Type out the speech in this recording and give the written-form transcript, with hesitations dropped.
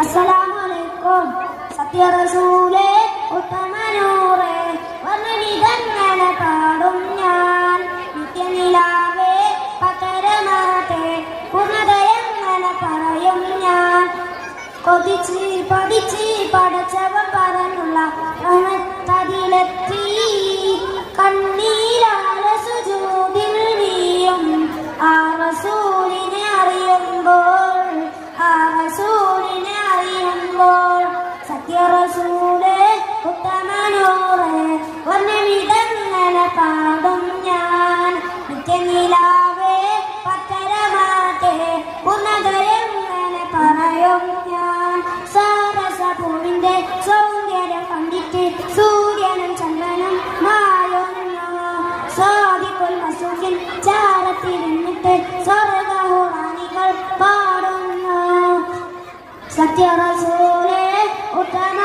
അസ്സലാമലൈക്കും. സത്യറസൂലേ ഉത്തമനൂറേ വർണ്ണനിതങ്ങനെ പാടും ഞാൻ. നിത്യനിലാവേ പകരമാട്ടെ പൂർണ്ണതയങ്ങനെ പറയും ഞാൻ. കൊതിച്ച് പതിച്ച് പടച്ചവൻ പറഞ്ഞുള്ള തതിലെത്തി കണ്ണീരാല സുജൂദിൽ വീഴും ആ റസൂലിനെ അറിയുമ്പോൾ, ആ റസൂലിനെ അറിയുമ്പോൾ. സത്യറസൂലേ ഉത്തമനൂറേ വർണ്ണവിധങ്ങനെ പാടും ഞാൻ. നിത്യനിലാവേ പത്തരമാട്ടെ പൂർണ്ണതയെങ്ങനെ പറയും ഞാൻ. സാരസപൂവിന്റെ സൗന്ദര്യം കണ്ടിട്ട് സൂര്യനും ചന്ദ്രനും മായുന്നു. സാദിഖുൽ മസൂഖിൻ ചാരത്തിരുന്നിട്ട് സ്വർഗ്ഗഹുറാനികൾ പാടുന്നു. സത്യറസൂലേ ഉത്തമ